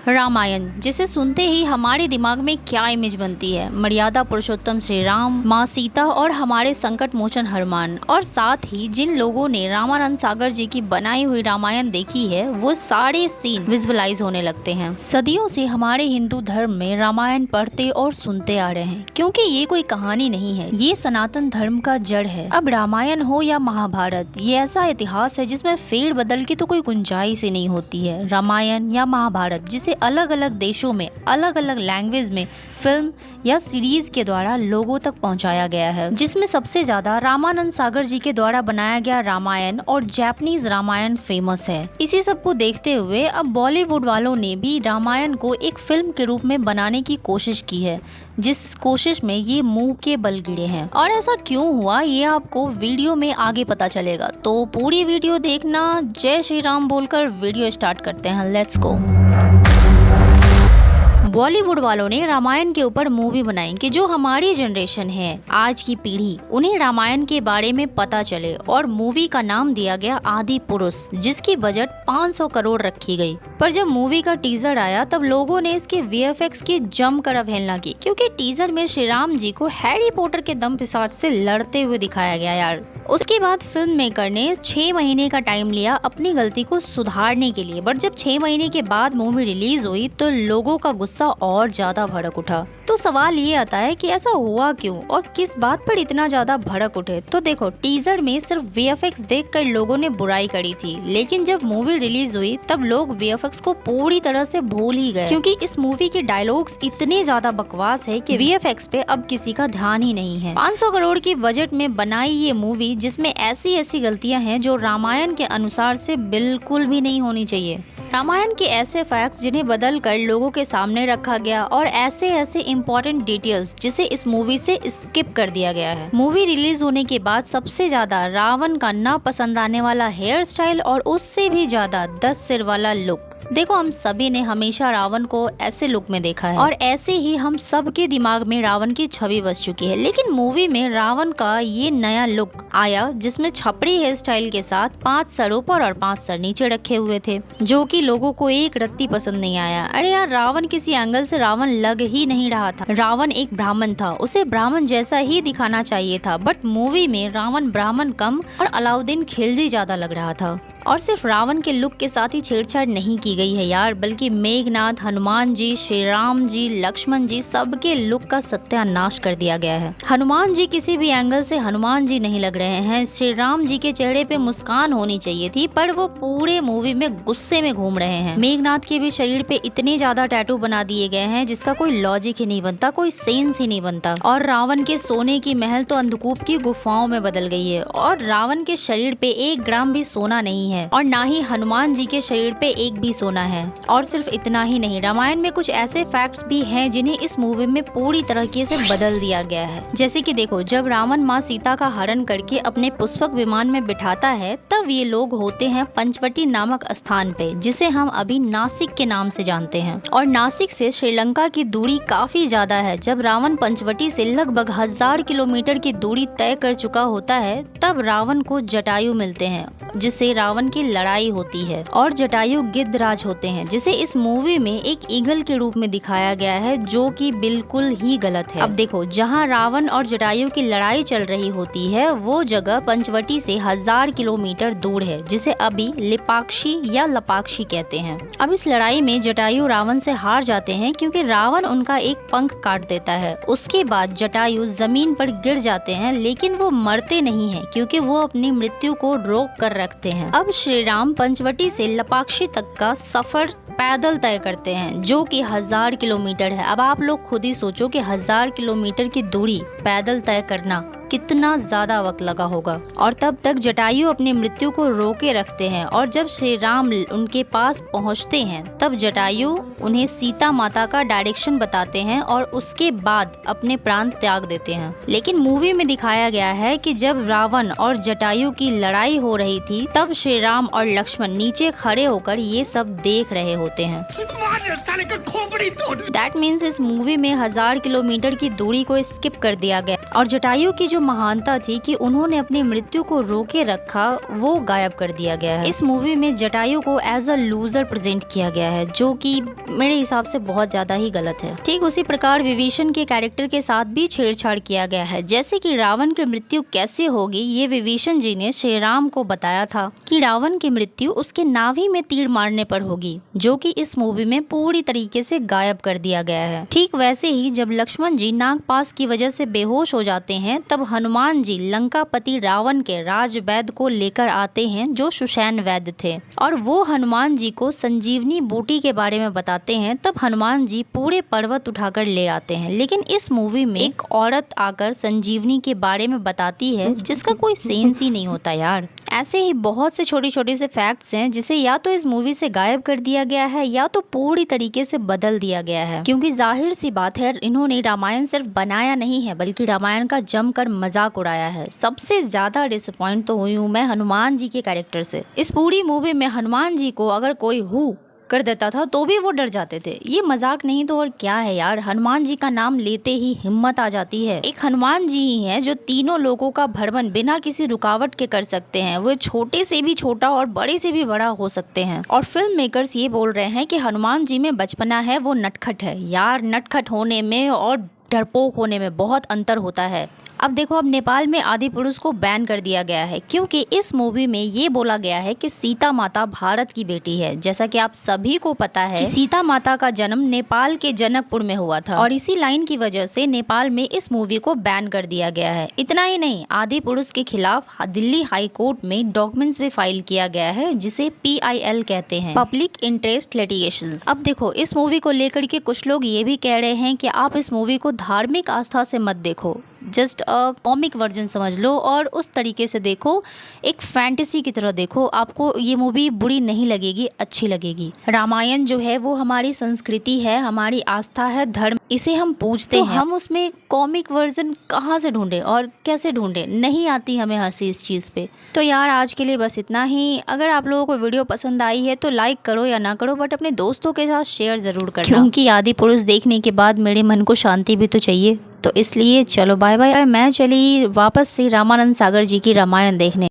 रामायण, जिसे सुनते ही हमारे दिमाग में क्या इमेज बनती है? मर्यादा पुरुषोत्तम श्री राम, माँ सीता और हमारे संकट मोचन हनुमान। और साथ ही जिन लोगों ने रामानंद सागर जी की बनाई हुई रामायण देखी है वो सारे सीन विजुअलाइज होने लगते हैं। सदियों से हमारे हिंदू धर्म में रामायण पढ़ते और सुनते आ रहे हैं, क्योंकि ये कोई कहानी नहीं है, ये सनातन धर्म का जड़ है। अब रामायण हो या महाभारत, ये ऐसा इतिहास है जिसमें फेर बदल की तो कोई गुंजाइश ही नहीं होती है। रामायण या महाभारत जिसे अलग अलग देशों में अलग अलग लैंग्वेज में फिल्म या सीरीज के द्वारा लोगों तक पहुंचाया गया है, जिसमें सबसे ज्यादा रामानंद सागर जी के द्वारा बनाया गया रामायण और जापानीज रामायण फेमस है। इसी सब को देखते हुए अब बॉलीवुड वालों ने भी रामायण को एक फिल्म के रूप में बनाने की कोशिश की है, जिस कोशिश में ये मुंह के बल गिरे हैं। और ऐसा क्यों हुआ ये आपको वीडियो में आगे पता चलेगा, तो पूरी वीडियो देखना। जय श्री राम बोलकर वीडियो स्टार्ट करते हैं, लेट्स गो। बॉलीवुड वालों ने रामायण के ऊपर मूवी बनाई कि जो हमारी जनरेशन है, आज की पीढ़ी, उन्हें रामायण के बारे में पता चले। और मूवी का नाम दिया गया आदि पुरुष, जिसकी बजट 500 करोड़ रखी गई। पर जब मूवी का टीजर आया तब लोगों ने इसके VFX की जमकर अवहेलना की, क्योंकि टीजर में श्री राम जी को हैरी पॉटर के दम पिशाच से लड़ते हुए दिखाया गया यार। उसके बाद फिल्म मेकर ने 6 महीने का टाइम लिया अपनी गलती को सुधारने के लिए। बट जब 6 महीने के बाद मूवी रिलीज हुई तो लोगों का गुस्सा और ज्यादा भड़क उठा। तो सवाल ये आता है कि ऐसा हुआ क्यों और किस बात पर इतना ज्यादा भड़क उठे? तो देखो, टीजर में सिर्फ VFX देखकर लोगों ने बुराई करी थी, लेकिन जब मूवी रिलीज हुई तब लोग VFX को पूरी तरह से भूल ही गए, क्योंकि इस मूवी के डायलॉग्स इतने ज्यादा बकवास है कि VFX पे अब किसी का ध्यान ही नहीं है। 500 करोड़ की बजट में बनाई ये मूवी, जिसमें ऐसी गलतियां हैं जो रामायण के अनुसार से बिल्कुल भी नहीं होनी चाहिए। रामायण के ऐसे फैक्ट्स जिन्हें बदल कर लोगों के सामने रखा गया, और ऐसे इम्पोर्टेंट डिटेल्स जिसे इस मूवी से स्किप कर दिया गया है। मूवी रिलीज होने के बाद सबसे ज्यादा रावण का ना पसंद आने वाला हेयर स्टाइल, और उससे भी ज्यादा 10 सिर वाला लुक। देखो, हम सभी ने हमेशा रावण को ऐसे लुक में देखा है, और ऐसे ही हम सबके दिमाग में रावण की छवि बस चुकी है। लेकिन मूवी में रावण का ये नया लुक आया, जिसमें छपरी हेयर स्टाइल के साथ 5 सर ऊपर और 5 सर नीचे रखे हुए थे, जो कि लोगों को एक रत्ती पसंद नहीं आया। अरे यार, रावण किसी एंगल से रावण लग ही नहीं रहा था। रावण एक ब्राह्मण था, उसे ब्राह्मण जैसा ही दिखाना चाहिए था। बट मूवी में रावण ब्राह्मण कम और अलाउद्दीन खिलजी ज्यादा लग रहा था। और सिर्फ रावण के लुक के साथ ही छेड़छाड़ नहीं की गई है यार, बल्कि मेघनाथ, हनुमान जी, श्री राम जी, लक्ष्मण जी, सबके लुक का सत्यानाश कर दिया गया है। हनुमान जी किसी भी एंगल से हनुमान जी नहीं लग रहे हैं। श्री राम जी के चेहरे पे मुस्कान होनी चाहिए थी, पर वो पूरे मूवी में गुस्से में घूम रहे हैं। मेघनाथ के भी शरीर पे इतने ज्यादा टैटू बना दिए गए हैं जिसका कोई लॉजिक ही नहीं बनता, कोई सेंस ही नहीं बनता। और रावण के सोने की महल तो अंधकूप की गुफाओं में बदल गई है, और रावण के शरीर पे 1 ग्राम भी सोना नहीं है, और ना ही हनुमान जी के शरीर पे 1 भी सोना है। और सिर्फ इतना ही नहीं, रामायण में कुछ ऐसे फैक्ट्स भी हैं जिन्हें इस मूवी में पूरी तरीके से बदल दिया गया है। जैसे कि देखो, जब रावण माँ सीता का हरण करके अपने पुष्पक विमान में बिठाता है, तब ये लोग होते हैं पंचवटी नामक स्थान पे, जिसे हम अभी नासिक के नाम से जानते हैं। और नासिक से श्रीलंका की दूरी काफी ज्यादा है। जब रावण पंचवटी से लगभग 1000 किलोमीटर की दूरी तय कर चुका होता है, तब रावण को जटायु मिलते हैं, जिससे रावण की लड़ाई होती है। और जटायु गिद्धराज होते हैं, जिसे इस मूवी में एक ईगल के रूप में दिखाया गया है, जो कि बिल्कुल ही गलत है। अब देखो, जहां रावण और जटायु की लड़ाई चल रही होती है, वो जगह पंचवटी से 1000 किलोमीटर दूर है, जिसे अभी लिपाक्षी या लपाक्षी कहते हैं। अब इस लड़ाई में जटायु रावण से हार जाते हैं, क्योंकि रावण उनका एक पंख काट देता है। उसके बाद जटायु जमीन पर गिर जाते हैं, लेकिन वो मरते नहीं है, क्योंकि वो अपनी मृत्यु को रोक कर रखते हैं। अब श्री राम पंचवटी से लपाक्षी तक का सफर पैदल तय करते हैं, जो कि 1000 किलोमीटर है। अब आप लोग खुद ही सोचो कि 1000 किलोमीटर की दूरी पैदल तय करना कितना ज्यादा वक्त लगा होगा। और तब तक जटायु अपनी मृत्यु को रोके रखते हैं, और जब श्री राम उनके पास पहुंचते हैं, तब जटायु उन्हें सीता माता का डायरेक्शन बताते हैं, और उसके बाद अपने प्राण त्याग देते हैं। लेकिन मूवी में दिखाया गया है कि जब रावण और जटायु की लड़ाई हो रही थी, तब श्री राम और लक्ष्मण नीचे खड़े होकर ये सब देख रहे होते हैं। दैट मीन्स इस मूवी में 1000 किलोमीटर की दूरी को स्किप कर दिया गया, और जटायु की जो महानता थी कि उन्होंने अपनी मृत्यु को रोके रखा, वो गायब कर दिया गया है। इस मूवी में जटायु को एज अ लूजर प्रेजेंट किया गया है, जो कि मेरे हिसाब से बहुत ज्यादा ही गलत है। ठीक उसी प्रकार विभीषण के कैरेक्टर के साथ भी छेड़छाड़ किया गया है। जैसे कि रावण की मृत्यु कैसे होगी, ये विभीषण जी ने श्री राम को बताया था कि रावण की मृत्यु उसके नाभि में तीर मारने पर होगी, जो कि इस मूवी में पूरी तरीके से गायब कर दिया गया है। ठीक वैसे ही जब लक्ष्मण जी नागपाश की वजह से बेहोश हो जाते हैं, तब हनुमान जी लंकापति रावण के राज वैद्य को लेकर आते हैं, जो सुषैण वैद्य थे, और वो हनुमान जी को संजीवनी बूटी के बारे में बताते हैं। तब हनुमान जी पूरे पर्वत उठाकर ले आते हैं। लेकिन इस मूवी में एक औरत आकर संजीवनी के बारे में बताती है, जिसका कोई सेंस ही नहीं होता यार। ऐसे ही बहुत से छोटे छोटे से फैक्ट्स हैं, जिसे या तो इस मूवी से गायब कर दिया गया है या तो पूरी तरीके से बदल दिया गया है। क्योंकि जाहिर सी बात है, इन्होंने रामायण सिर्फ बनाया नहीं है, बल्कि रामायण का जमकर मजाक उड़ाया है। सबसे ज्यादा डिसअपॉइंट तो हुई हूँ मैं हनुमान जी के कैरेक्टर से। इस पूरी मूवी में हनुमान जी को अगर कोई कर देता था तो भी वो डर जाते थे। ये मजाक नहीं तो और क्या है यार। हनुमान जी का नाम लेते ही हिम्मत आ जाती है। एक हनुमान जी ही है जो तीनों लोगों का भ्रमण बिना किसी रुकावट के कर सकते हैं। वो छोटे से भी छोटा और बड़े से भी बड़ा हो सकते हैं। और फिल्म मेकर्स ये बोल रहे हैं कि हनुमान जी में बचपना है, वो नटखट है। यार नटखट होने में और डरपोक होने में बहुत अंतर होता है। अब देखो, अब नेपाल में आदि पुरुष को बैन कर दिया गया है, क्योंकि इस मूवी में ये बोला गया है कि सीता माता भारत की बेटी है। जैसा कि आप सभी को पता है कि सीता माता का जन्म नेपाल के जनकपुर में हुआ था, और इसी लाइन की वजह से नेपाल में इस मूवी को बैन कर दिया गया है। इतना ही नहीं, आदि पुरुष के खिलाफ दिल्ली हाई कोर्ट में डॉक्यूमेंट्स भी फाइल किया गया है, जिसे PIL कहते हैं, पब्लिक इंटरेस्ट लिटिगेशन। अब देखो, इस मूवी को लेकर के कुछ लोग ये भी कह रहे हैं कि आप इस मूवी को धार्मिक आस्था से मत देखो, जस्ट कॉमिक वर्जन समझ लो और उस तरीके से देखो, एक फैंटेसी की तरह देखो। आपको ये मूवी बुरी नहीं लगेगी, अच्छी लगेगी। रामायण जो है वो हमारी संस्कृति है, हमारी आस्था है, धर्म, इसे हम पूजते हैं। हम उसमें कॉमिक वर्जन कहाँ से ढूंढे और कैसे ढूंढे, नहीं आती हमें हंसी इस चीज़ पे। तो यार आज के लिए बस इतना ही। अगर आप लोगों को वीडियो पसंद आई है तो लाइक करो या ना करो, बट अपने दोस्तों के साथ शेयर ज़रूर करना, क्योंकि आदि पुरुष देखने के बाद मेरे मन को शांति भी तो चाहिए। तो इसलिए चलो बाय बाय। मैं चली वापस से रामानंद सागर जी की रामायण देखने।